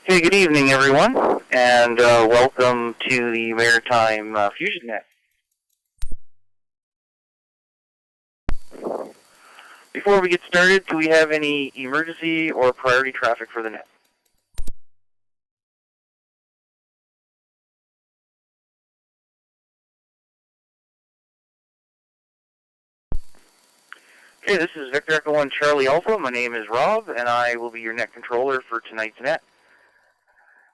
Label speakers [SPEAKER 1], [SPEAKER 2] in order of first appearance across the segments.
[SPEAKER 1] Hey, good evening, everyone, and welcome to the Maritime Fusion Net. Before we get started, do we have any emergency or priority traffic for the net? Okay, this is Victor Echo 1 Charlie Alpha. My name is Rob, and I will be your net controller for tonight's net.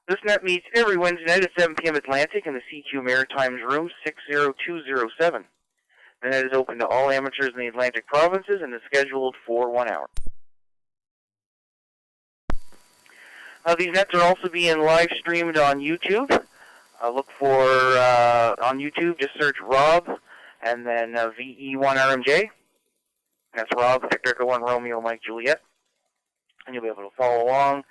[SPEAKER 1] This net meets every Wednesday night at 7 p.m. Atlantic in the CQ Maritimes Room 60207. The net is open to all amateurs in the Atlantic provinces and is scheduled for 1 hour. These nets are also being live streamed on YouTube. Look for, on YouTube, just search Rob and then VE1RMJ. That's Rob, Victor Echo 1 Romeo Mike Juliet. And you'll be able to follow along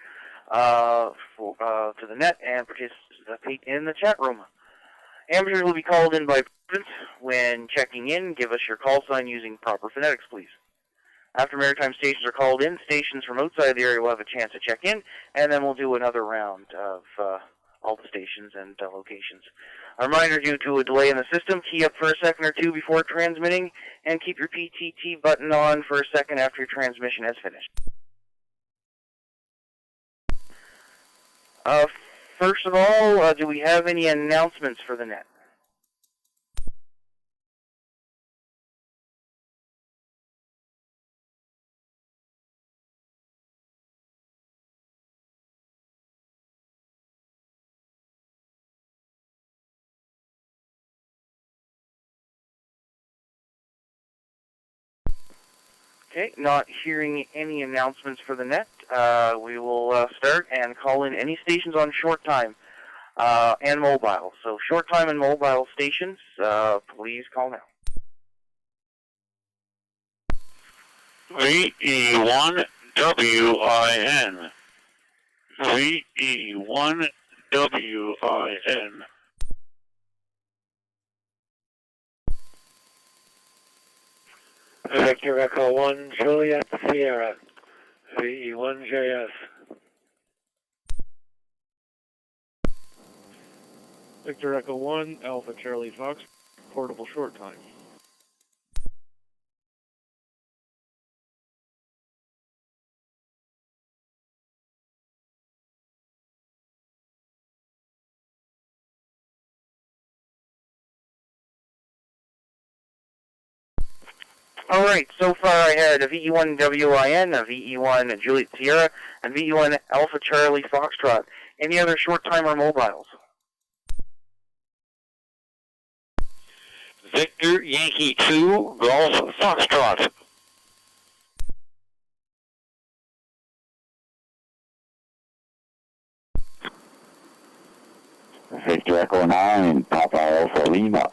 [SPEAKER 1] to the net and participate in the chat room. Amateurs will be called in by participants. When checking in, give us your call sign using proper phonetics, please. After maritime stations are called in, stations from outside the area will have a chance to check in, and then we'll do another round of all the stations and locations. A reminder, due to a delay in the system, key up for a second or two before transmitting, and keep your PTT button on for a second after your transmission has finished. First of all, do we have any announcements for the net? Okay, not hearing any announcements for the net. We will start and call in any stations on short time and mobile. So short time and mobile stations, please call now.
[SPEAKER 2] VE1WIN. VE1WIN. Victor Echo 1 Juliet Sierra. VE1JS.
[SPEAKER 3] Victor Echo 1 Alpha Charlie Fox. Portable short time.
[SPEAKER 1] All right, so far I had a VE1WIN, a VE1 Juliet Sierra, and VE1 Alpha Charlie Foxtrot. Any other short time or mobiles?
[SPEAKER 2] Victor Yankee 2 Golf Foxtrot.
[SPEAKER 4] Victor Echo 9 Papa Alpha Lima.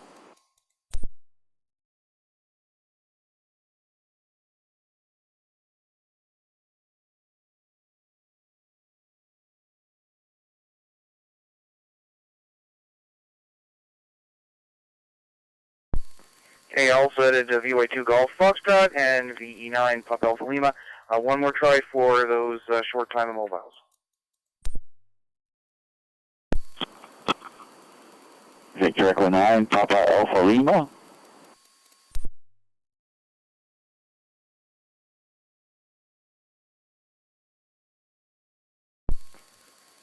[SPEAKER 1] Okay, I also added a VY2 Golf Foxtrot and VE9 Papa Alpha Lima. One more try for those short time and mobiles.
[SPEAKER 4] Victor Echo 9 Papa Alpha Lima.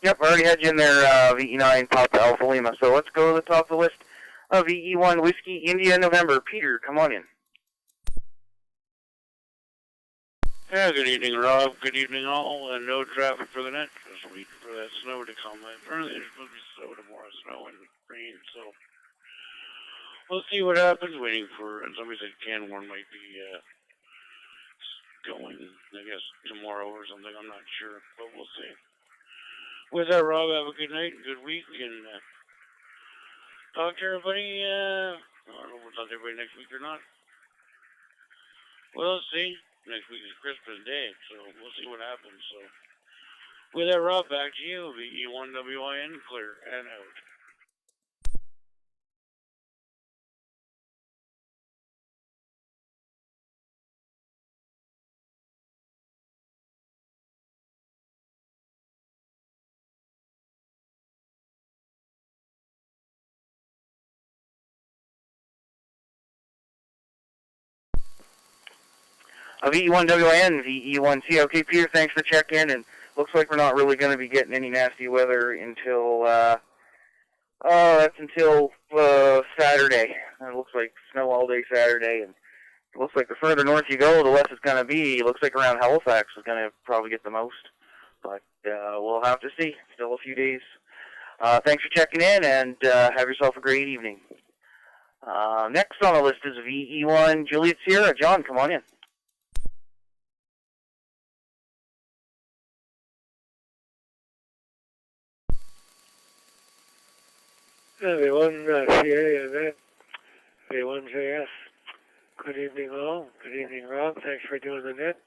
[SPEAKER 1] Yep, I already had you in there, VE9 Papa Alpha Lima. So let's go to the top of the list. VE1 Whiskey India November. Peter, come on in.
[SPEAKER 2] Yeah, good evening, Rob. Good evening, all. And no traffic for the net. Just waiting for that snow to come. Apparently, there's supposed to be snow tomorrow, snow and rain. So we'll see what happens. Waiting for, and somebody said Canmore might be going, I guess, tomorrow or something. I'm not sure, but we'll see. With that, Rob, have a good night, good week, and talk to everybody. I don't know if we'll talk to everybody next week or not. Well, let's see. Next week is Christmas Day, so we'll see what happens. So, with that, Rob, back to you. VE1WIN, clear and out.
[SPEAKER 1] VE1WN, VE1C. Okay, Peter, thanks for checking in, and looks like we're not really going to be getting any nasty weather until, that's until, Saturday. It looks like snow all day Saturday, and it looks like the further north you go, the less it's going to be. It looks like around Halifax is going to probably get the most, but, we'll have to see. Still a few days. Thanks for checking in, and, have yourself a great evening. Next on the list is VE1 Juliet Sierra. John, come on in.
[SPEAKER 5] V1 CA and then V1 JS. Good evening all. Good evening Rob. Thanks for doing the net.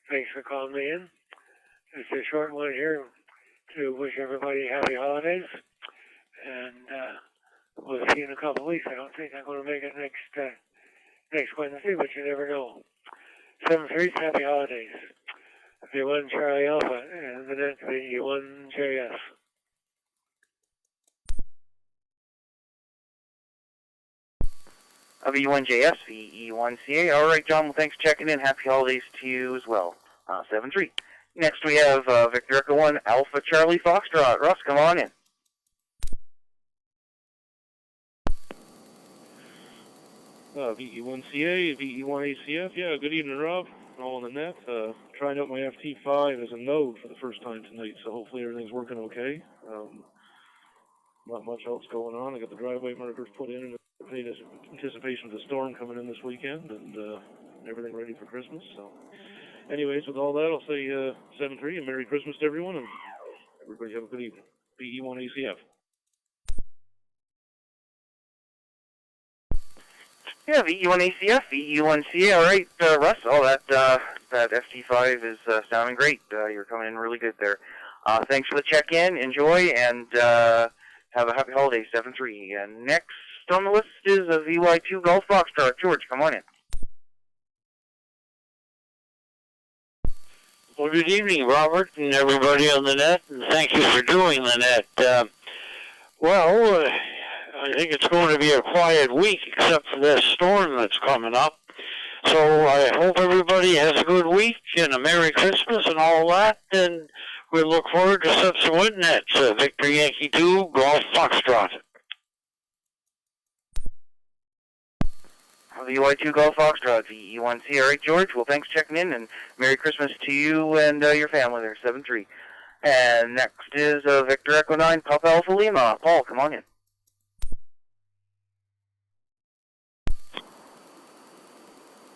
[SPEAKER 5] Thanks for calling me in. It's a short one here to wish everybody happy holidays. And we'll see you in a couple of weeks. I don't think I'm going to make it next Wednesday, but you never know. 7-3, happy holidays. V1 Charlie Alpha and the net V1 JS.
[SPEAKER 1] VE1JS, VE1CA. All right, John, well, thanks for checking in. Happy holidays to you as well. 7-3. Next we have Victor Echo 1 Alpha Charlie Foxtrot. Russ, come on in.
[SPEAKER 3] VE1CA, VE1ACF. Yeah, good evening, Rob. All on the net. Trying out my FT5 as a node for the first time tonight, so hopefully everything's working okay. Not much else going on. I got the driveway markers put in anticipation of the storm coming in this weekend, and everything ready for Christmas. So, anyways, with all that, I'll say 7-3 and Merry Christmas to everyone, and everybody have a good evening. VE1ACF.
[SPEAKER 1] Yeah, VE1ACF, VE1CA. All right, Russ. Oh, that FT5 is sounding great. You're coming in really good there. Thanks for the check-in. Enjoy, and have a happy holiday, 7-3. And next on the list is a VY2 Golf Foxtrot. George, come on in.
[SPEAKER 2] Well, good evening, Robert, and everybody on the net, and thank you for doing the net. I think it's going to be a quiet week, except for this storm that's coming up. So I hope everybody has a good week and a Merry Christmas and all that, and we look forward to subsequent nets. Victor Yankee 2, Golf Foxtrot.
[SPEAKER 1] VY2 Golf Foxtrot, VE1C. All right, George. Well, thanks for checking in, and Merry Christmas to you and your family there, 7-3. And next is Victor Echo 9, Papa Alpha Lima. Paul, come on in.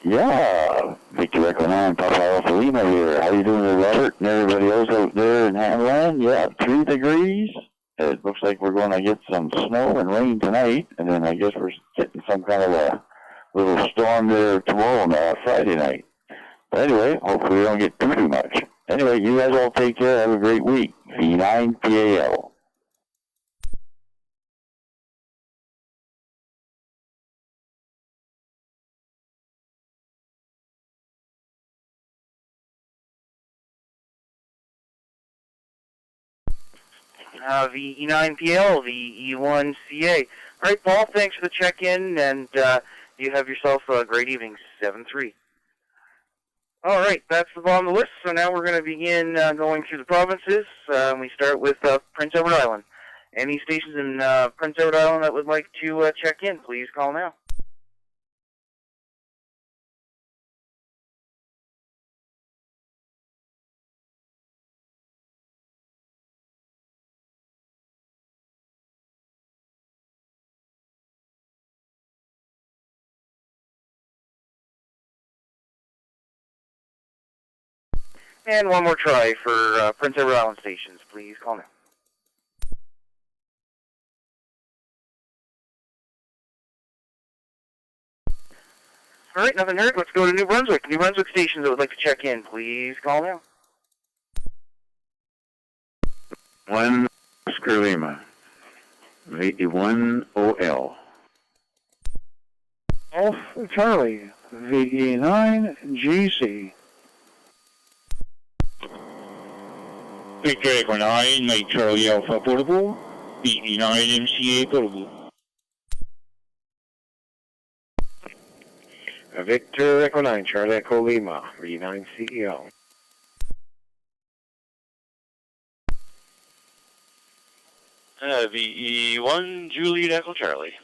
[SPEAKER 4] Yeah, Victor Echo 9, Papa Alpha Lima here. How you doing there, Robert, and everybody else out there in Hamline? Yeah, 3 degrees. It looks like we're going to get some snow and rain tonight, and then I guess we're getting some kind of a little storm there tomorrow night, Friday night. But anyway, hopefully we don't get too much. Anyway, you guys all take care. Have a great week. V9PAL.
[SPEAKER 1] VE9PL, VE1CA. All right, Paul, thanks for the check-in, and you have yourself a great evening, 7-3. All right, that's the bottom of the list, so now we're going to begin going through the provinces. We start with Prince Edward Island. Any stations in Prince Edward Island that would like to check in, please call now. And one more try for Prince Edward Island stations. Please call now. All right, nothing heard. Let's go to New Brunswick. New Brunswick stations that would like to check in. Please call now.
[SPEAKER 6] 1 Oscar Lima. 81 OL.
[SPEAKER 5] Alpha Charlie, VE9 GC.
[SPEAKER 7] Victor Echo 9, Mike Charlie Alpha Portable, VE9 MCA Portable.
[SPEAKER 8] Victor Echo 9, Charlie Echo Lima, V9 CEO.
[SPEAKER 2] VE1 Juliet Echo Charlie.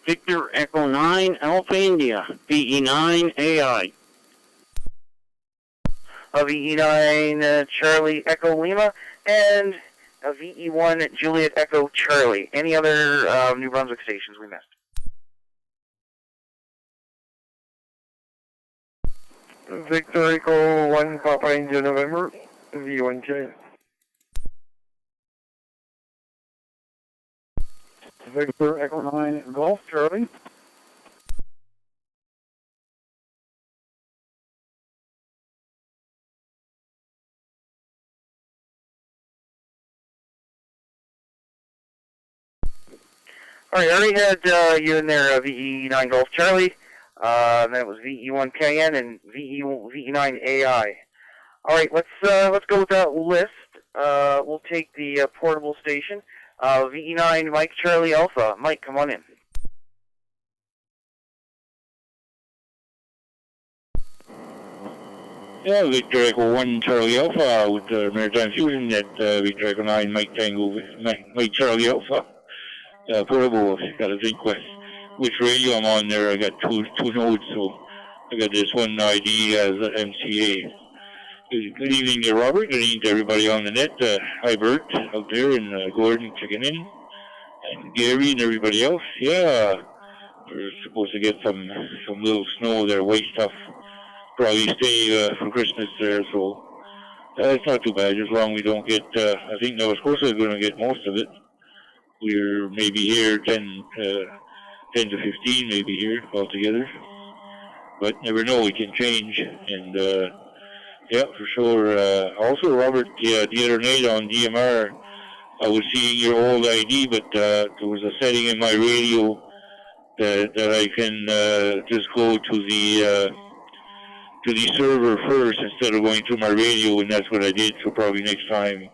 [SPEAKER 7] Victor Echo 9 Alpha India, VE9 AI.
[SPEAKER 1] VE9 Charlie Echo Lima, and VE1 Juliet Echo Charlie. Any other New Brunswick stations we missed?
[SPEAKER 5] Victor Echo 1 Papa India November, V1K.
[SPEAKER 9] Victor Echo 9 Golf Charlie.
[SPEAKER 1] All right, I already had you in there, VE9 Golf Charlie. Then it was VE1KN and VE9 AI. All right, let's go with that list. We'll take the portable station. VE9 Mike Charlie Alpha. Mike, come on in.
[SPEAKER 7] Yeah, Victor Echo 1 Charlie Alpha with the Maritime Fusion Net, Victor Echo 9 Mike Tango, Mike Charlie Alpha. Portable, got to think which radio I'm on there. I got two nodes, so I got this one ID as MCA. Good evening to Robert, good evening to everybody on the net. Hi Bert out there, and Gordon checking in, and Gary and everybody else. Yeah, we're supposed to get some little snow there, white stuff. Probably stay for Christmas there, so it's not too bad, as long as we don't get, I think Nova Scotia is going to get most of it. We're maybe here 10 to 15, maybe here altogether. But never know, we can change. And yeah, for sure. Also, Robert, the other night on DMR, I was seeing your old ID, but there was a setting in my radio that I can just go to the server first instead of going through my radio, and that's what I did. So probably next time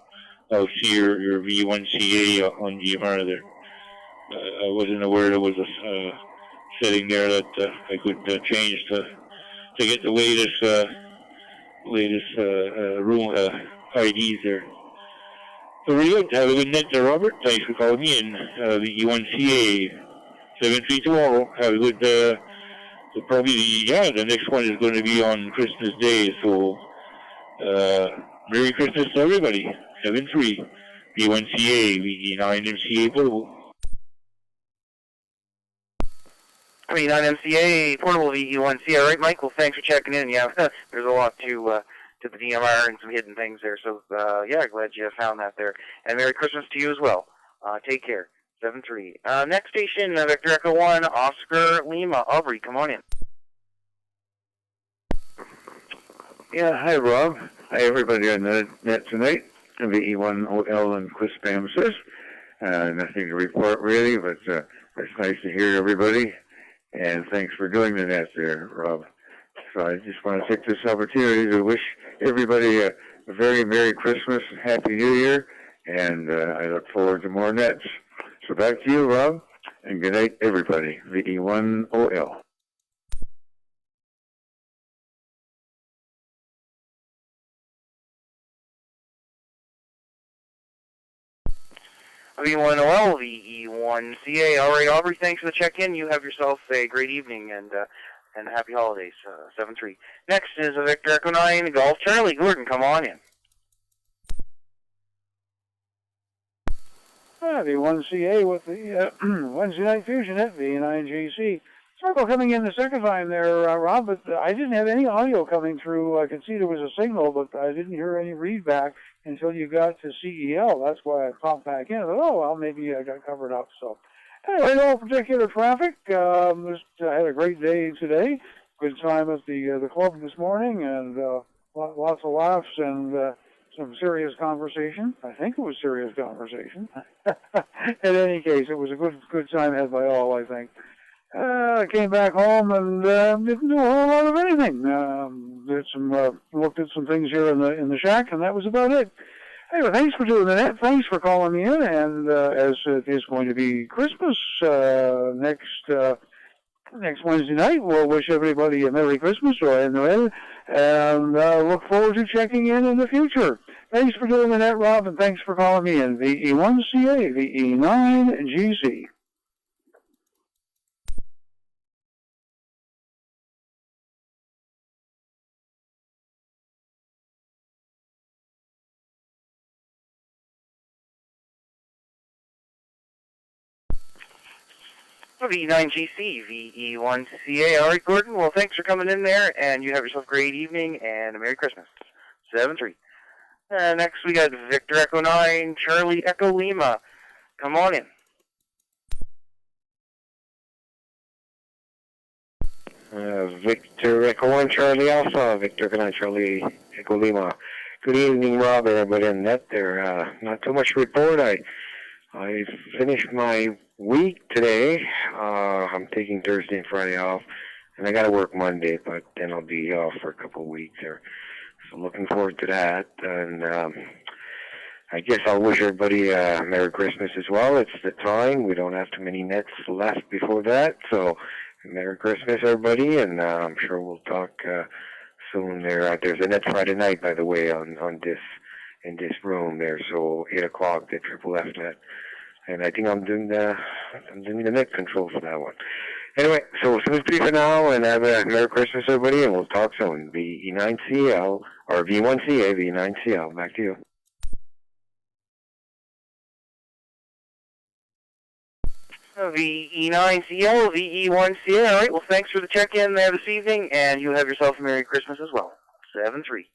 [SPEAKER 7] I'll see your V1CA on DMR there. I wasn't aware there was a setting there that I could change to get the latest room IDs there. So really good. Have a good night there, Robert. Thanks for calling me in. V1CA 7-3 tomorrow. Have a good. Probably the next one is going to be on Christmas Day. So Merry Christmas to everybody. 7-3. V1CA, V9 MCA portable.
[SPEAKER 1] MCA portable VE1C. All right, Michael, thanks for checking in. Yeah, there's a lot to the DMR and some hidden things there. So, yeah, glad you found that there. And Merry Christmas to you as well. Take care. 7-3. Next station, Victor Echo 1, Oscar Lima. Aubrey, come on in.
[SPEAKER 6] Yeah, hi Rob. Hi everybody on the net tonight. VE1OL and Quiz Spam says. Nothing to report really, but it's nice to hear everybody. And thanks for doing the net there, Rob. So I just want to take this opportunity to wish everybody a very Merry Christmas and Happy New Year. And I look forward to more nets. So back to you, Rob. And good night, everybody. VE1OL.
[SPEAKER 1] V1OL, VE1CA. All right, Aubrey, thanks for the check-in. You have yourself a great evening and happy holidays. 7-3. Next is Victor Echo 9, Golf Charlie. Gordon, come on in.
[SPEAKER 9] V1CA with the Wednesday Night Fusion Net, V9GC. Circle coming in the second time there, Rob, but I didn't have any audio coming through. I could see there was a signal, but I didn't hear any readback until you got to CEL. That's why I popped back in. I thought, oh, well, maybe I got covered up. So, anyway, no particular traffic. I had a great day today. Good time at the club this morning, and lots of laughs and some serious conversation. I think it was serious conversation. In any case, it was a good time had by all, I think. I came back home and didn't do a whole lot of anything. Looked at some things here in the shack, and that was about it. Anyway, thanks for doing the net. Thanks for calling me in. And as it is going to be Christmas next Wednesday night, we'll wish everybody a Merry Christmas or a Noel, and look forward to checking in the future. Thanks for doing the net, Rob, and thanks for calling me in. VE1CA, VE9GC.
[SPEAKER 1] V9GC, VE1CA. All right, Gordon. Well, thanks for coming in there, and you have yourself a great evening and a Merry Christmas. 7-3. Next, we got Victor Echo 9, Charlie Echo Lima. Come on in.
[SPEAKER 8] Victor Echo 1, Charlie Alpha, Victor Echo 9, Charlie Echo Lima. Good evening, Rob, everybody in net there. Not too much to report. I finished my week today. I'm taking Thursday and Friday off, and I got to work Monday, but then I'll be off for a couple of weeks there. So looking forward to that, and I guess I'll wish everybody a Merry Christmas as well. It's the time. We don't have too many nets left before that, so Merry Christmas, everybody, and I'm sure we'll talk soon there. There's a net Friday night, by the way, in this room there, so 8 o'clock, the Triple F net. And I think I'm doing the net control for that one. Anyway, so 7-3 for now, and have a Merry Christmas, everybody, and we'll talk soon. VE9CL, or V1CA, V9CL. Back to you.
[SPEAKER 1] VE9CL, VE1CA. All right, well, thanks for the check-in there this evening, and you have yourself a Merry Christmas as well. 7-3.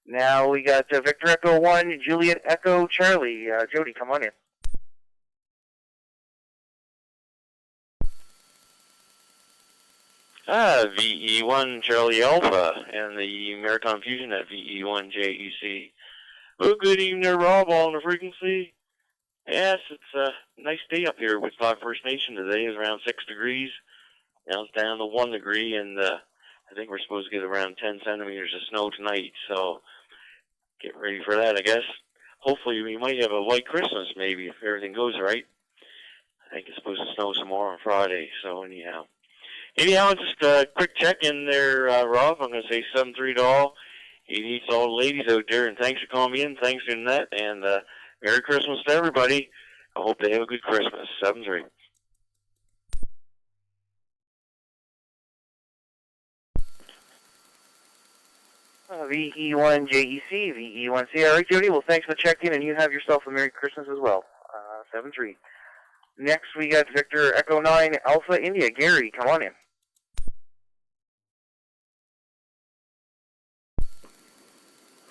[SPEAKER 1] Now we got Victor Echo 1, Juliet Echo Charlie. Jody, come on in.
[SPEAKER 10] VE1 Charlie Alpha and the Maritime Fusion Net VE1 JEC. Well, good evening there, Rob, on the frequency. Yes, it's a nice day up here with my First Nation today. It's around 6 degrees. Now it's down to 1 degree, and I think we're supposed to get around 10 centimeters of snow tonight, so get ready for that, I guess. Hopefully we might have a white Christmas, maybe, if everything goes right. I think it's supposed to snow some more on Friday, so anyhow. Just a quick check-in there, Rob. I'm going to say 7-3 to all. 88 to all the ladies out there, and thanks for calling me in. Thanks for that, and Merry Christmas to everybody. I hope they have a good Christmas. 7-3.
[SPEAKER 1] VE1JEC, VE1C. All right, Jody. Well, thanks for the check-in, and you have yourself a Merry Christmas as well. 7-3. Next, we got Victor Echo 9 Alpha India. Gary, come on in.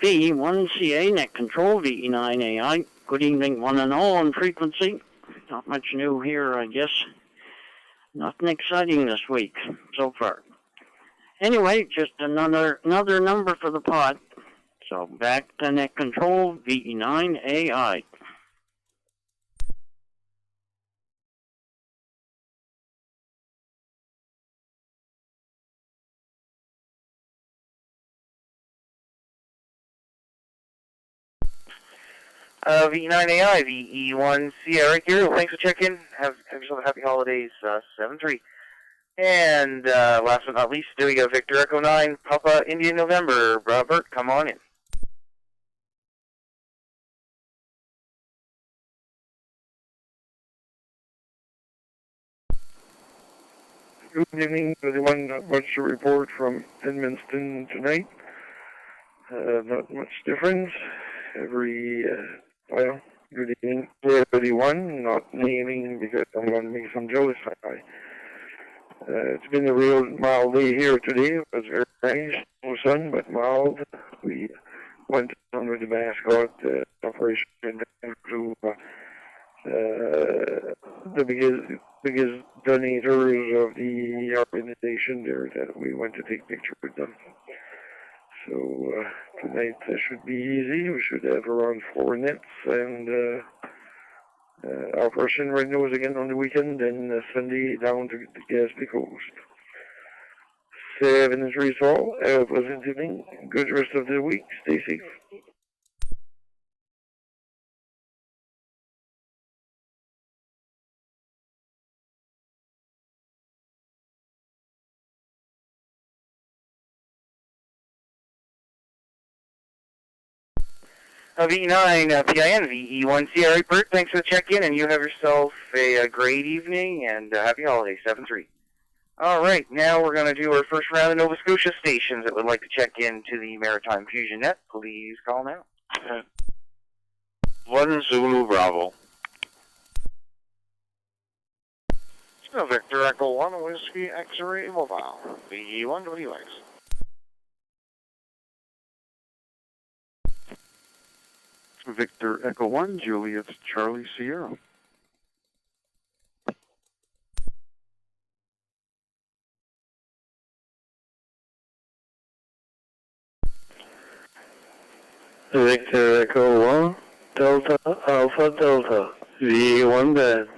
[SPEAKER 11] VE1CA Net Control, VE9AI. Good evening, one and all on frequency. Not much new here, I guess. Nothing exciting this week so far. Anyway, just another number for the pot. So back to Net Control, VE9AI.
[SPEAKER 1] VE9AI, VE1C. All right, Gary. Well, thanks for checking. Have yourself a happy holidays. 7-3. And last but not least, there we go. Victor Echo 9 Papa India November. Robert, come on in.
[SPEAKER 12] Good evening, everyone. Not much to report from Edmundston tonight. Not much difference. Good evening to everyone. Not naming because I'm going to make some jealous. It's been a real mild day here today. It was very nice, no sun, but mild. We went on with the mascot operation to the biggest donators of the organization there that we went to take pictures with them. So tonight should be easy. We should have around 4 nets, and our person right now is again on the weekend, and Sunday down to the Gaspé Coast. 7-3 all. Have a pleasant evening. Good rest of the week. Stay safe.
[SPEAKER 1] VE9 PIN, VE1C. All right, Bert, thanks for the check-in, and you have yourself a great evening, and happy holidays, 7-3. All right, now we're going to do our first round of Nova Scotia stations that would like to check in to the Maritime Fusion Net. Please call now.
[SPEAKER 13] 1 Zulu Bravo.
[SPEAKER 2] Victor Echo 1 Whiskey X-Ray Mobile. VE1 WX.
[SPEAKER 14] Victor Echo 1, Juliet Charlie Sierra.
[SPEAKER 12] Victor Echo 1, Delta Alpha Delta. VE1 bed.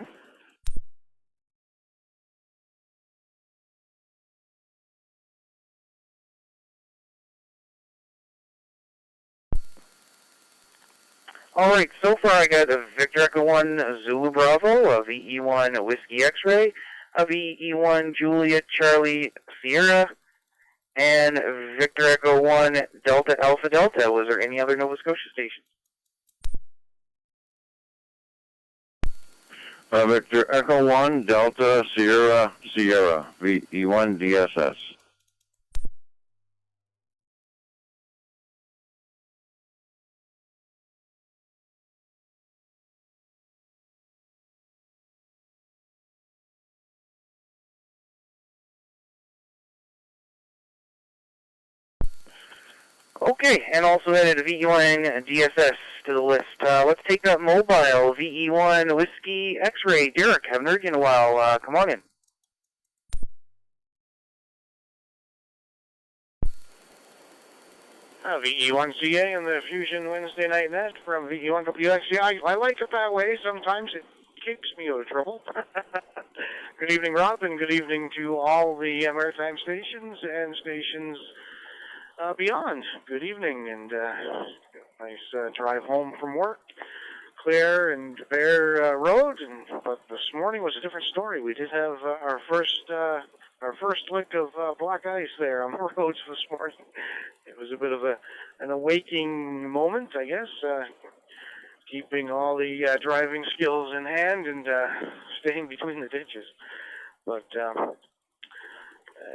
[SPEAKER 1] All right, so far I got a Victor Echo 1 Zulu Bravo, a VE1 Whiskey X-Ray, a VE1 Juliet Charlie Sierra, and Victor Echo 1 Delta Alpha Delta. Was there any other Nova Scotia stations?
[SPEAKER 6] Victor Echo 1, Delta Sierra Sierra, VE1 DSS.
[SPEAKER 1] Okay, and also added a VE1 DSS to the list. Let's take that mobile, VE1 Whiskey X-Ray. Derek, haven't heard you in a while. Come on in.
[SPEAKER 2] VE1CA and the Fusion Wednesday Night Net from VE1WX. Yeah, I like it that way. Sometimes it keeps me out of trouble. Good evening, Rob, and good evening to all the maritime stations and stations beyond. Good evening, and nice drive home from work. Clare and Bear Road, but this morning was a different story. We did have our first lick of black ice there on the roads this morning. It was a bit of an awakening moment, I guess, keeping all the driving skills in hand and staying between the ditches. But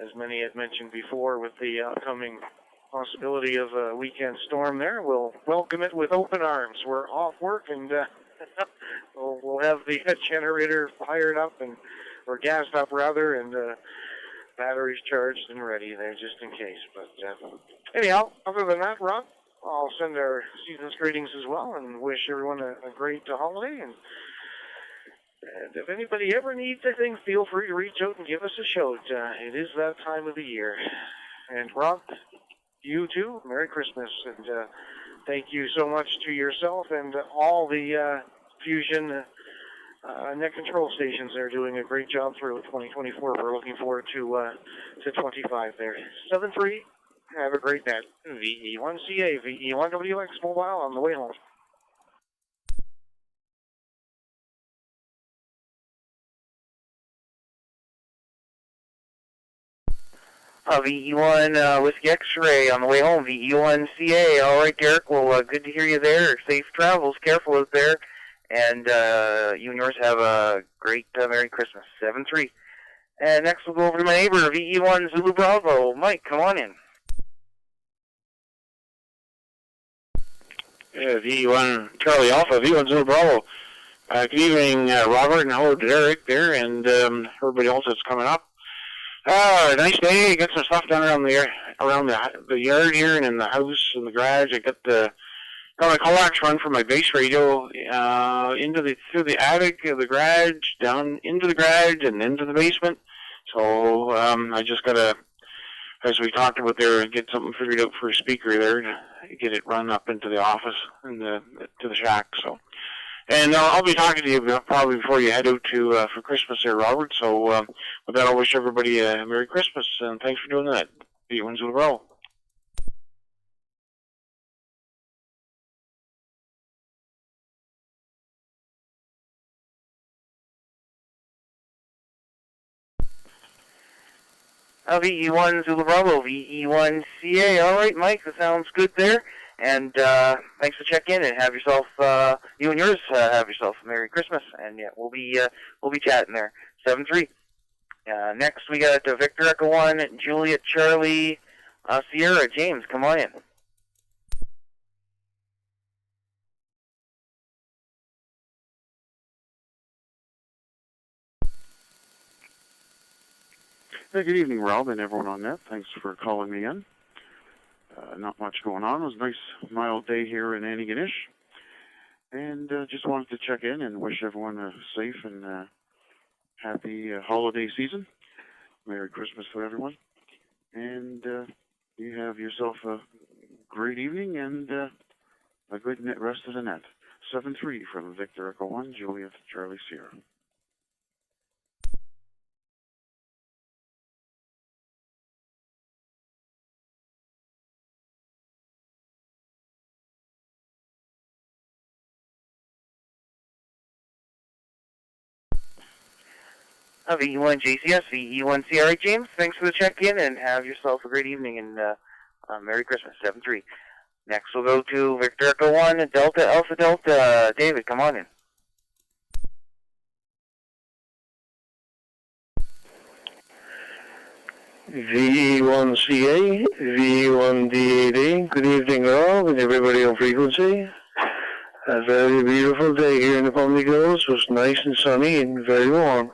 [SPEAKER 2] as many had mentioned before, with the upcoming possibility of a weekend storm there, we'll welcome it with open arms. We're off work, and we'll have the generator fired up, or gassed up rather, and batteries charged and ready there just in case. But anyhow, other than that, Rob, I'll send our season's greetings as well and wish everyone a great holiday. And if anybody ever needs anything, feel free to reach out and give us a shout. It is that time of the year. And Rob, you too, Merry Christmas, and thank you so much to yourself and all the Fusion net control stations. They're doing a great job through 2024. We're looking forward to 25 there. 7-3, have a great net. VE1CA, VE1WX mobile on the way home.
[SPEAKER 1] VE1 Whiskey X-Ray on the way home. VE1CA. All right, Derek. Well, good to hear you there. Safe travels. Careful out there. And you and yours have a great Merry Christmas. 7-3. And next we'll go over to my neighbor, VE1 Zulu Bravo. Mike, come on in.
[SPEAKER 13] Yeah, VE1 Charlie Alpha, VE1 Zulu Bravo. Good evening, Robert, and hello to Derek there, and everybody else that's coming up. Nice day. Got some stuff done around the yard here and in the house and the garage. I got my coax run for my base radio through the attic of the garage, down into the garage and into the basement. So I just gotta, as we talked about there, get something figured out for a speaker there to get it run up into the office and to the shack. So. And I'll be talking to you probably before you head out to for Christmas there, Robert. So with that, I'll wish everybody a Merry Christmas, and thanks for doing that. VE1 Zulu Bravo.
[SPEAKER 1] VE1 Zulu Bravo, VE1CA. All right, Mike, that sounds good there. And thanks for checking in, and have yourself, you and yours, have yourself a Merry Christmas. And yeah, we'll be chatting there. 7-3. Next we got Victor Echo 1, Juliet Charlie, Sierra. James, come on in.
[SPEAKER 14] Hey, good evening, Rob, and everyone on net. Thanks for calling me in. Not much going on. It was a nice, mild day here in Antigonish. And just wanted to check in and wish everyone a safe and happy holiday season. Merry Christmas to everyone. And you have yourself a great evening and a good rest of the net. 7-3 from Victor Echo 1, Juliet Charlie Sierra.
[SPEAKER 1] VE1 JCS, VE1 CRA. James, thanks for the check-in, and have yourself a great evening, and Merry Christmas. 7-3. Next we'll go to Victor Echo 1, Delta Alpha Delta. David, come on in.
[SPEAKER 12] VE1CA, VE1DAD. Good evening, Rob, and everybody on frequency. A very beautiful day here in the Pumley Hills. It was nice and sunny and very warm.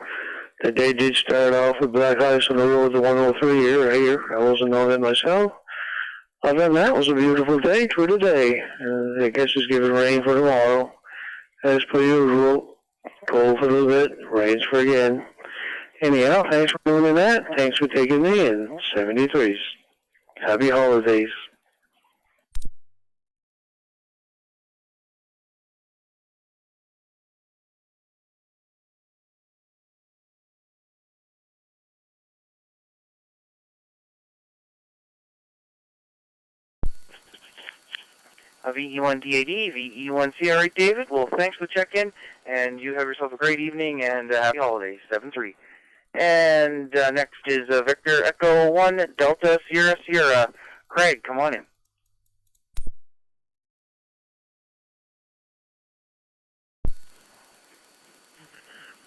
[SPEAKER 12] The day did start off with black ice on the road to 103 here. I wasn't on it myself. Other than that, it was a beautiful day through the day. I guess it's giving rain for tomorrow. As per usual, cold for a little bit, rains for again. Anyhow, thanks for doing that. Thanks for taking me in. 73s. Happy holidays.
[SPEAKER 1] VE1 DAD, VE1 CRA. David, well, thanks for the check-in, and you have yourself a great evening and happy holidays. 7-3. And next is Victor Echo 1, Delta Sierra Sierra. Craig, come on in.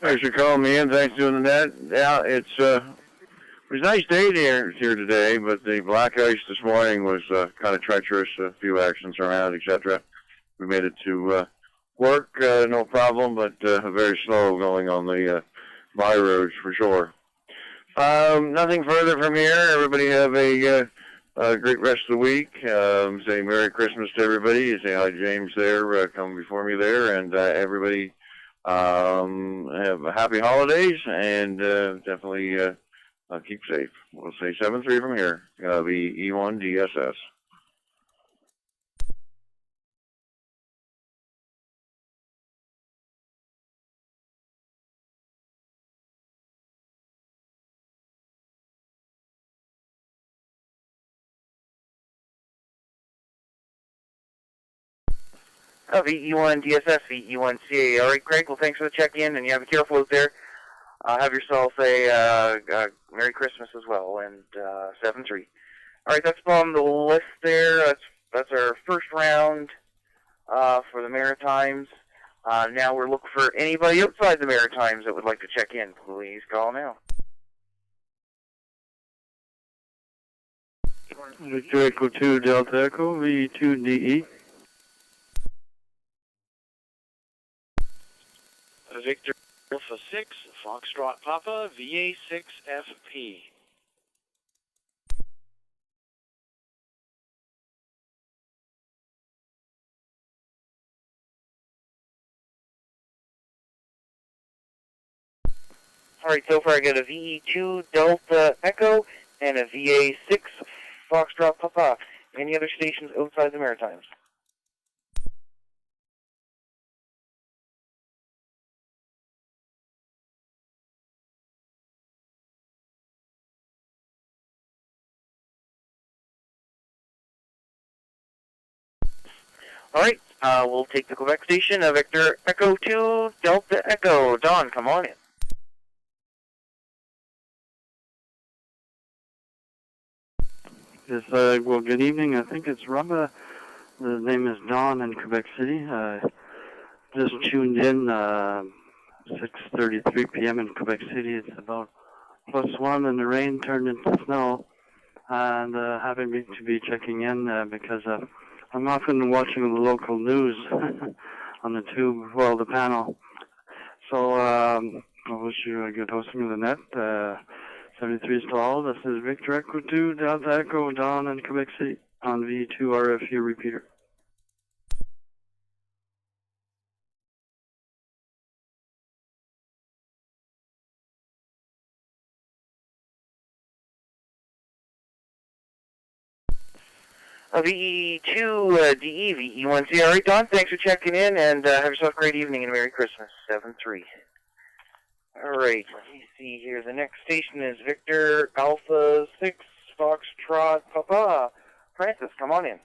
[SPEAKER 6] Thanks for calling me in. Thanks for doing that. Yeah, it was a nice day here today, but the black ice this morning was kind of treacherous. A few accidents around, etc. We made it to work, no problem, but very slow going on the by roads for sure. Nothing further from here. Everybody have a great rest of the week. Say Merry Christmas to everybody. Say hi to James there, coming before me there, and everybody have happy holidays, and definitely keep safe. We'll say 7-3 from here. VE1 DSS.
[SPEAKER 1] VE1 DSS, VE1 CA. All right, Craig, well, thanks for the check-in, and you have a careful out there. Have yourself a Merry Christmas as well, and 7-3. All right, that's on the list there. That's our first round for the Maritimes. Now we're looking for anybody outside the Maritimes that would like to check in. Please call now.
[SPEAKER 12] Victor Echo 2, Delta Echo, V2DE.
[SPEAKER 2] Victor Alpha 6, Foxtrot Papa, VA6FP.
[SPEAKER 1] All right, so far I got a VE2 Delta Echo and a VA6 Foxtrot Papa. Any other stations outside the Maritimes? All right, we'll take the Quebec station, Victor Echo 2 Delta Echo. Don, come on in.
[SPEAKER 15] Yes, well, good evening. I think it's Rob. The name is Don in Quebec City. Just tuned in 6:33 p.m. in Quebec City. It's about +1 and the rain turned into snow. And having to be checking in because I'm often watching the local news on the tube, well, the panel. So I wish you a good hosting of the net. 73 stall. This is Victor Echo 2 Delta Echo Don in Quebec City on V2 RFU repeater.
[SPEAKER 1] VE2 DE, VE1C. All right, Don, thanks for checking in, and have yourself a great evening and Merry Christmas. 7-3. All right, let me see here. The next station is Victor Alpha 6 Foxtrot Papa. Francis, come on in.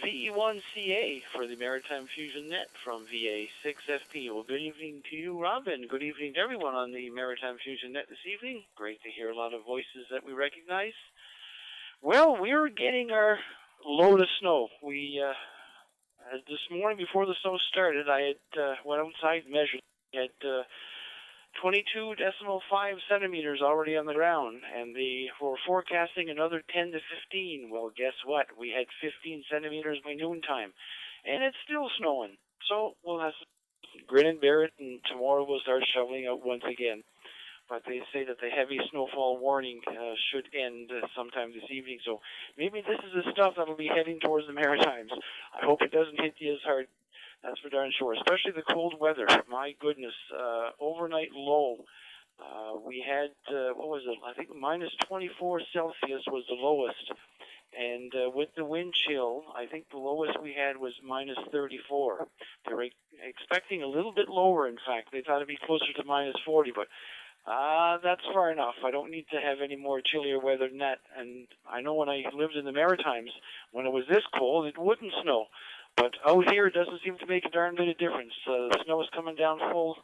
[SPEAKER 2] VE1CA for the Maritime Fusion Net from VA6FP. Well, good evening to you, Robin. Good evening to everyone on the Maritime Fusion Net this evening. Great to hear a lot of voices that we recognize. Well, we're getting our load of snow. We, this morning before the snow started, I had went outside and measured. I had 22.5 centimeters already on the ground, and they were forecasting another 10 to 15. Well, guess what? We had 15 centimeters by noontime, and it's still snowing. So we'll have to grin and bear it, and tomorrow we'll start shoveling out once again. But they say that the heavy snowfall warning should end sometime this evening, so maybe this is the stuff that'll be heading towards the Maritimes. I hope it doesn't hit you as hard. That's for darn sure, especially the cold weather. My goodness, overnight low. We had, what was it? I think -24 Celsius was the lowest. And with the wind chill, I think the lowest we had was -34. They were expecting a little bit lower, in fact. They thought it'd be closer to -40, but that's far enough. I don't need to have any more chillier weather than that. And I know when I lived in the Maritimes, when it was this cold, it wouldn't snow. But out here, it doesn't seem to make a darn bit of difference. The snow is coming down full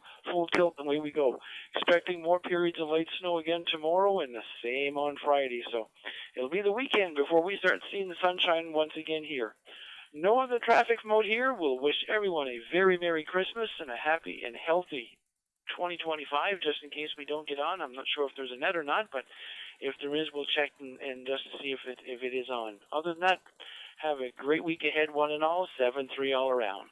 [SPEAKER 2] tilt, and away we go. Expecting more periods of light snow again tomorrow, and the same on Friday. So it'll be the weekend before we start seeing the sunshine once again here. No other traffic from out here. We'll wish everyone a very Merry Christmas and a happy and healthy 2025, just in case we don't get on. I'm not sure if there's a net or not, but if there is, we'll check and just to see if it is on. Other than that, have a great week ahead, one and all. 7-3 all around.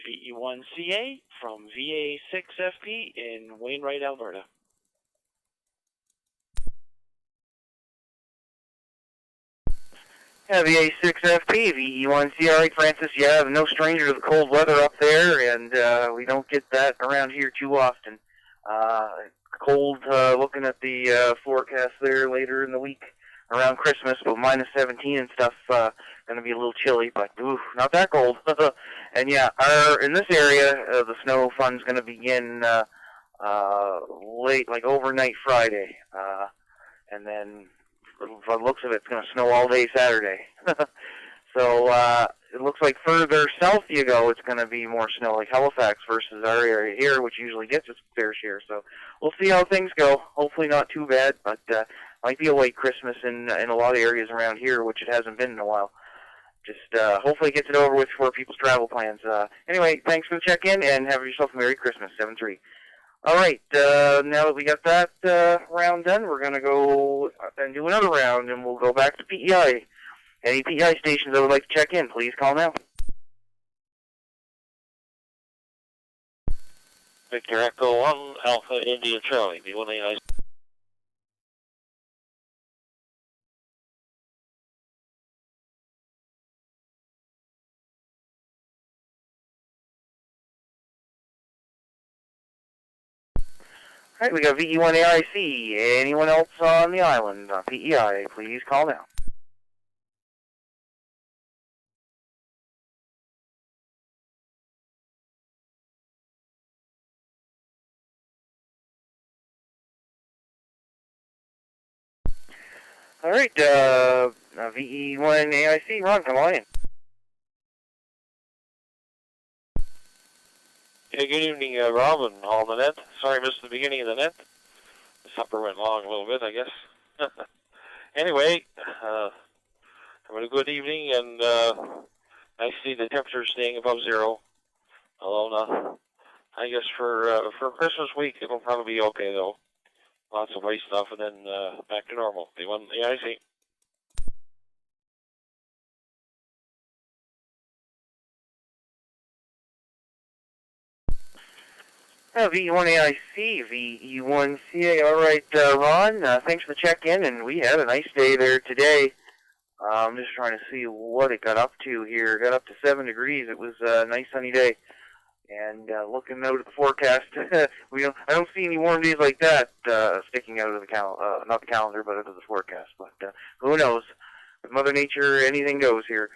[SPEAKER 2] VE1CA from VA6FP in Wainwright, Alberta.
[SPEAKER 1] Yeah, VA6FP, VE1C. All right, Francis, yeah, no stranger to the cold weather up there, and we don't get that around here too often. Cold, looking at the forecast there later in the week around Christmas, but -17 and stuff, going to be a little chilly, but ooh, not that cold. And yeah, in this area, the snow fun's going to begin late, like overnight Friday, and then by the looks of it, it's going to snow all day Saturday. So it looks like further south you go, it's going to be more snow, like Halifax versus our area here, which usually gets its fair share. So we'll see how things go. Hopefully not too bad, but might be a late Christmas in a lot of areas around here, which it hasn't been in a while. Just hopefully it gets it over with for people's travel plans. Anyway, thanks for the check-in, and have yourself a Merry Christmas, 7-3. All right, now that we got that round done, we're going to go and do another round, and we'll go back to PEI. Any PEI stations that would like to check in, please call now.
[SPEAKER 10] Victor Echo 1, Alpha India Charlie, V1AI.
[SPEAKER 1] All right, we got VE1AIC. Anyone else on the island? PEI, please call now. All right, VE1AIC, Ron, come on in.
[SPEAKER 10] Yeah, good evening, Rob, and all the net. Sorry I missed the beginning of the net. The supper went long a little bit, I guess.
[SPEAKER 16] Anyway, having a good evening, and nice to see the temperature staying above zero. Although, I guess for Christmas week, it'll probably be okay, though. Lots of white stuff, and then back to normal. Yeah, I see.
[SPEAKER 1] VE1AIC, VE1CA. All right, Ron, thanks for the check-in, and we had a nice day there today. I'm just trying to see what it got up to here. It got up to 7 degrees. It was a nice sunny day. And looking out at the forecast, I don't see any warm days like that sticking out of the not the calendar, but out of the forecast. But who knows? With Mother Nature, anything goes here.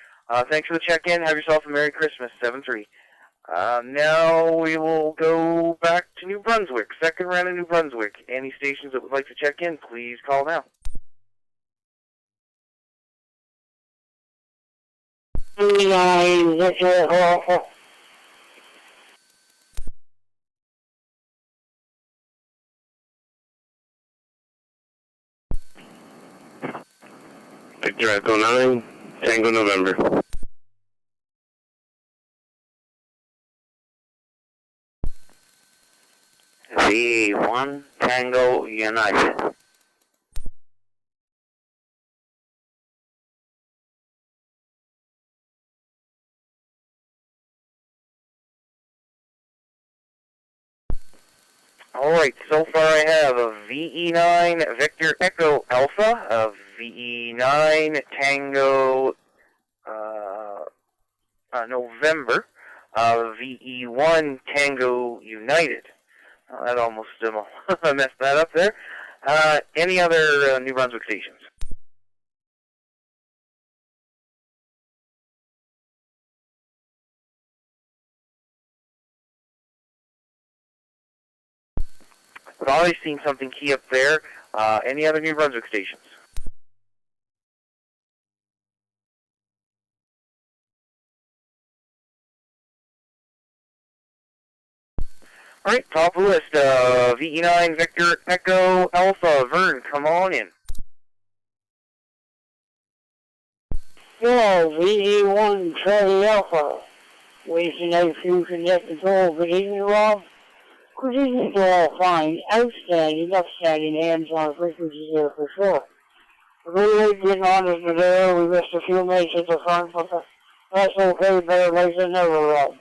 [SPEAKER 1] Thanks for the check-in. Have yourself a Merry Christmas, 7-3. Now we will go back to New Brunswick. Second round of New Brunswick. Any stations that would like to check in, please call now.
[SPEAKER 17] Victor Echo 9, Tango November.
[SPEAKER 18] V1 Tango United.
[SPEAKER 1] Alright, so far I have a VE9 Victor Echo Alpha, a VE9 Tango November, VE1 Tango United. That almost messed that up there. Any other New Brunswick stations? I've always seen something key up there. Any other New Brunswick stations? Alright, top of the list, VE9 Victor Echo Alpha. Vern, come on in.
[SPEAKER 19] Yeah, VE1 Charlie Alpha. Maritime Fusion Net Control. Good evening, Rob. Good evening to all. Fine. Outstanding, upstanding hands on frequencies there for sure. We're really getting on as the there. We missed a few mates at the front, but that's okay. Better late than never, Rob.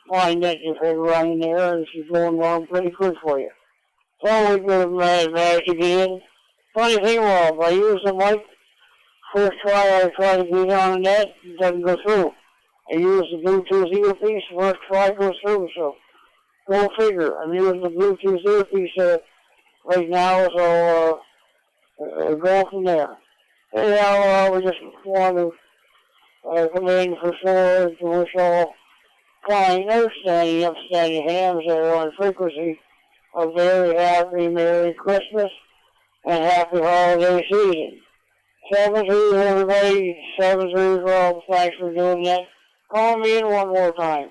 [SPEAKER 19] Fine net you've had running there, and she's going along pretty good for you. It's always good of Mad to get in. Funny thing, Rob, I use the mic. First try, I try to get on the net, it doesn't go through. I use the Bluetooth earpiece, first try goes through, so go figure. I'm using the Bluetooth earpiece right now, so go from there. Anyhow, we just want to come in for sure to wish all fine, outstanding, upstanding hams there on frequency a very happy Merry Christmas and happy holiday season. 7-3, everybody. 7-3, Rob. Thanks for doing that. Call me in one more time.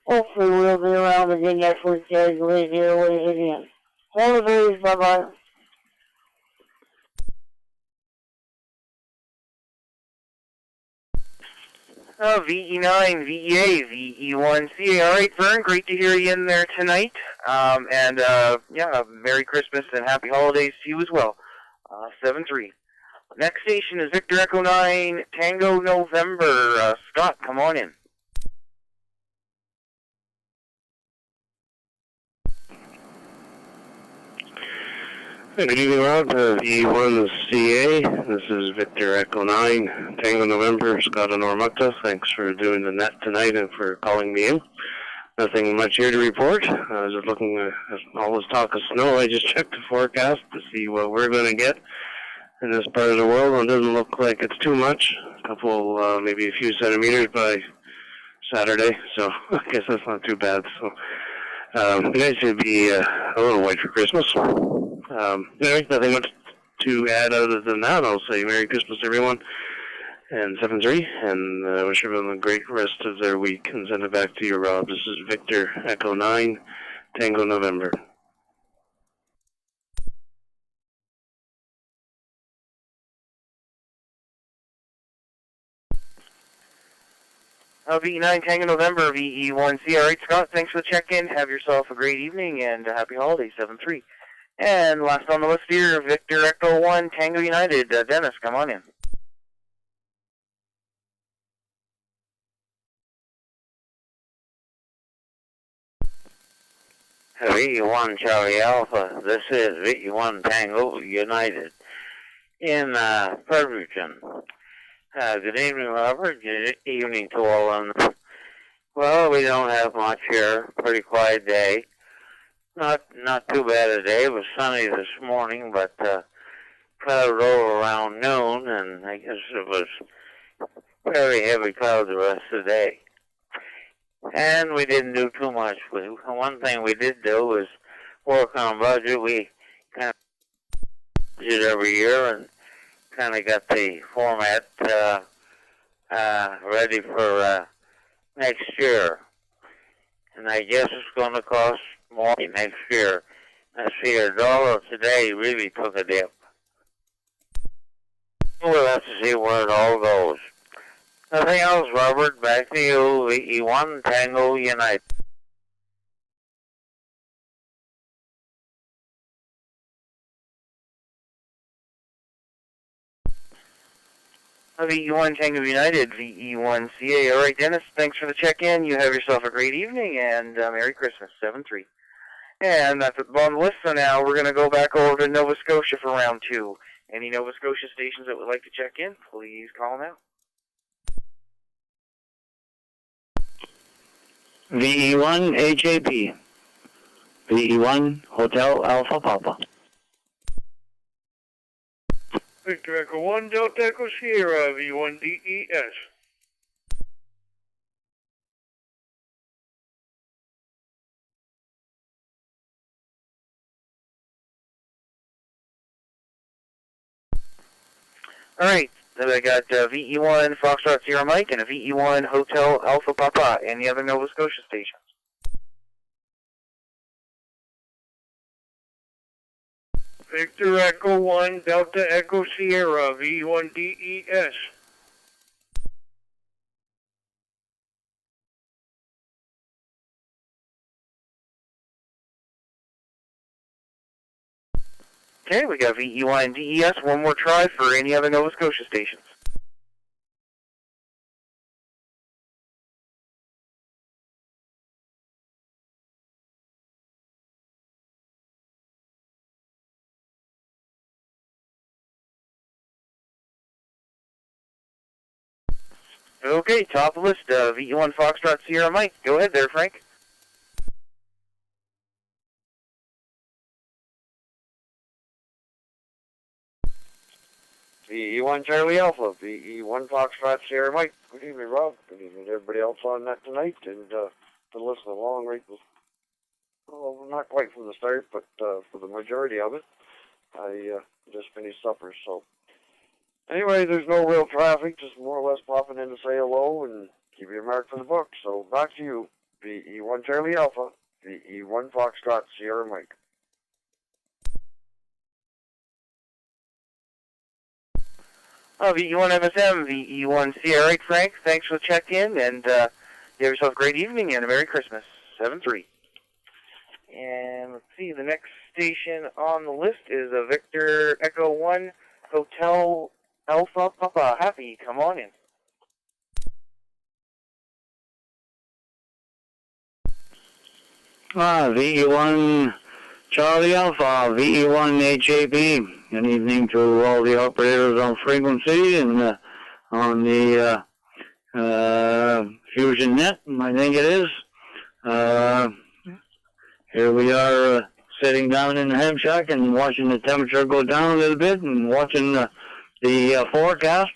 [SPEAKER 19] Hopefully we'll be around again next week to great the airways again. 7-3, bye-bye.
[SPEAKER 1] VE9, VEA, VE1CA. All right, Vern, great to hear you in there tonight. Yeah, Merry Christmas and Happy Holidays to you as well. 7-3. Next station is Victor Echo 9, Tango November. Scott, come on in.
[SPEAKER 17] Good evening, Rob. E1CA. This is Victor Echo 9, Tango November, Scott and Ormukta. Thanks for doing the net tonight and for calling me in. Nothing much here to report. I was just looking at all this talk of snow. I just checked the forecast to see what we're going to get in this part of the world. It doesn't look like it's too much. A couple, maybe a few centimeters by Saturday. So I guess that's not too bad. So nice to be a little white for Christmas. Anyway, nothing much to add other than that. I'll say Merry Christmas, everyone, and 7-3, and wish everyone a great rest of their week, and send it back to you, Rob. This is Victor Echo 9, Tango November.
[SPEAKER 1] VE9 Tango November, VE1C. All right, Scott, thanks for the check-in. Have yourself a great evening and a happy holiday, 7-3. And last on the list here, Victor Echo 1 Tango United. Dennis, come on in.
[SPEAKER 18] VE1 Charlie Alpha, this is VE1 Tango United in Fredericton. Good evening, Robert. Good evening to all of them. Well, we don't have much here. Pretty quiet day. Not too bad a day. It was sunny this morning, but cloud roll around noon, and I guess it was very heavy cloud the rest of the day. And we didn't do too much. One thing we did do was work on budget. We kind of budget every year and kind of got the format ready for next year. And I guess it's going to cost more next year. I see a dollar today really took a dip. We'll have to see where it all goes. Nothing else, Robert. Back to you, VE1 Tango United.
[SPEAKER 1] VE1 Tango United, VE1CA. All right, Dennis, thanks for the check-in. You have yourself a great evening, and Merry Christmas, 7-3. And that's at the bottom of the list, so now we're going to go back over to Nova Scotia for round 2. Any Nova Scotia stations that would like to check in, please call now.
[SPEAKER 11] VE1 HAP. VE1 Hotel Alpha Papa.
[SPEAKER 3] Victor Echo 1 Delta Echo Sierra, V1 DES.
[SPEAKER 1] All right, then I got VE1 Foxtrot Sierra Mike and a VE1 Hotel Alpha Papa. Any other Nova Scotia stations?
[SPEAKER 3] Victor Echo 1 Delta Echo Sierra, V1 DES.
[SPEAKER 1] Okay, we got VE1 and DES. One more try for any other Nova Scotia stations. Okay, top of the list, VE1 Foxtrot Sierra Mike. Go ahead there, Frank.
[SPEAKER 13] VE1 Charlie Alpha, VE1 Foxtrot Sierra Mike. Good evening, Rob. Good evening to everybody else on that tonight. And to listen along right, well, not quite from the start, but for the majority of it. I just finished supper, so. Anyway, there's no real traffic, just more or less popping in to say hello and keep your mark for the book. So back to you, VE1 Charlie Alpha, VE1 Foxtrot Sierra Mike.
[SPEAKER 1] VE1 MSM, VE1 Sierra. All right, Frank, thanks for the check-in, and you have yourself a great evening and a Merry Christmas, 7-3. And let's see, the next station on the list is a Victor Echo 1 Hotel Alpha Papa. Happy, come on in.
[SPEAKER 11] VE1 Charlie Alpha, VE1 HAP. Good evening to all the operators on frequency and on the Fusion Net, I think it is. Here we are sitting down in the ham shack and watching the temperature go down a little bit and watching the forecast.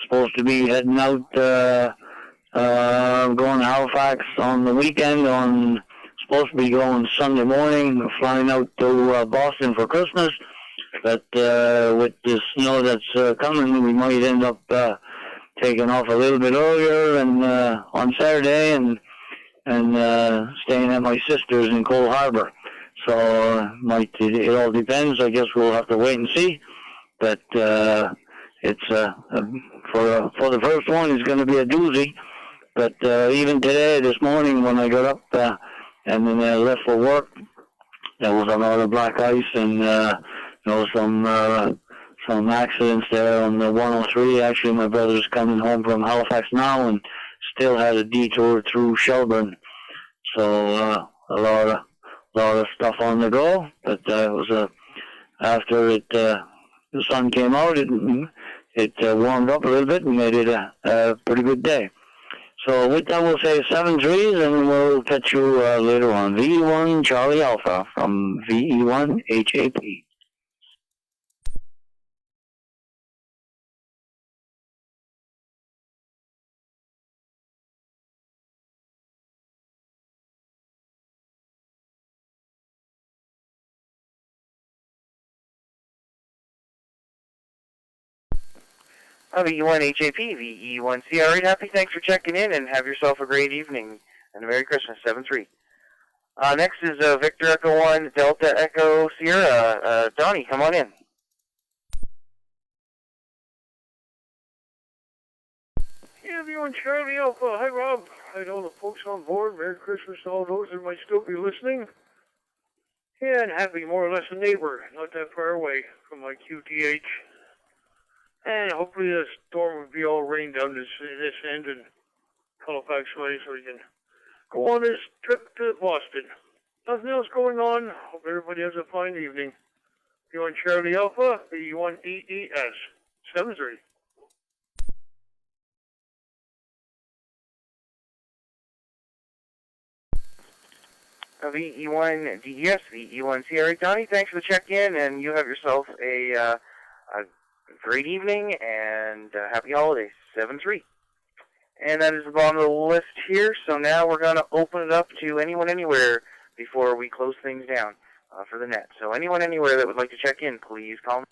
[SPEAKER 11] Supposed to be heading out, going to Halifax on the weekend. Supposed to be going Sunday morning, flying out to Boston for Christmas. But with the snow that's coming, we might end up taking off a little bit earlier and on Saturday and staying at my sister's in Cole Harbour. So it all depends. I guess we'll have to wait and see. But it's for the first one, it's going to be a doozy. But even today, this morning, when I got up and then left for work, there was a lot of black ice and some accidents there on the 103. Actually, my brother's coming home from Halifax now and still had a detour through Shelburne. So a lot of stuff on the go. But it was after the sun came out, it warmed up a little bit and made it a pretty good day. So with that, we'll say 7-3, and we'll catch you later on. VE1 Charlie Alpha from VE1 HAP.
[SPEAKER 1] VE1 HAP, VE1 CR8 Happy, thanks for checking in and have yourself a great evening and a Merry Christmas, 7-3. Next is Victor Echo 1 Delta Echo Sierra. Donnie, come on in.
[SPEAKER 5] Yeah, everyone, Charlie Alpha. Hi, Rob. Hi to all the folks on board. Merry Christmas to all those that might still be listening. Yeah, and happy, more or less, a neighbor, not that far away from my QTH. And hopefully the storm will be all rained down this end in Halifax way so we can go on this trip to Boston. Nothing else going on. Hope everybody has a fine evening. You on Charlie Alpha, VE1 EES, 7-3.
[SPEAKER 1] VE1 DES, VE1 CR8 Donnie, thanks for the check-in and you have yourself a great evening and happy holidays, 7-3. And that is the bottom of the list here, so now we're going to open it up to anyone anywhere before we close things down for the net. So anyone anywhere that would like to check in, please call me.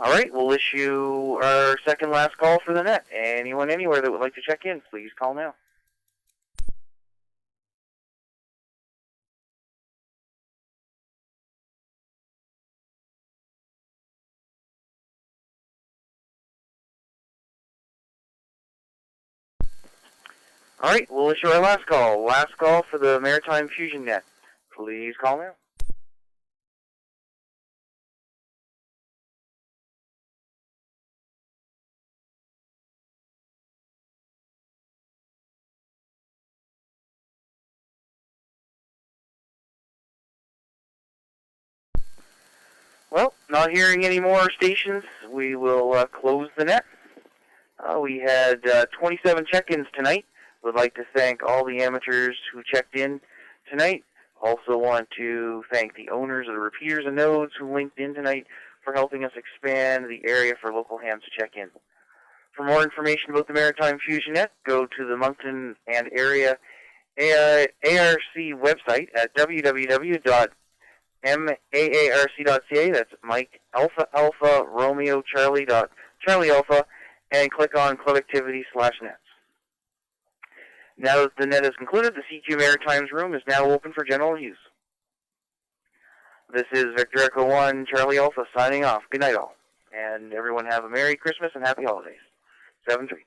[SPEAKER 1] Alright, we'll issue our second last call for the net. Anyone anywhere that would like to check in, please call now. Alright, we'll issue our last call. Last call for the Maritime Fusion Net. Please call now. Well, not hearing any more stations, we will close the net. We had 27 check-ins tonight. Would like to thank all the amateurs who checked in tonight. Also want to thank the owners of the repeaters and nodes who linked in tonight for helping us expand the area for local hands to check in. For more information about the Maritime Fusion Net, go to the Moncton and area ARC website at www.maarc.ca. That's Mike Alpha Alpha Romeo Charlie Alpha, and click on Club Activity/Nets. Now that the net is concluded, the CQ Maritimes room is now open for general use. This is Victor Echo 1 Charlie Alpha signing off. Good night all. And everyone have a Merry Christmas and Happy Holidays. 7-3.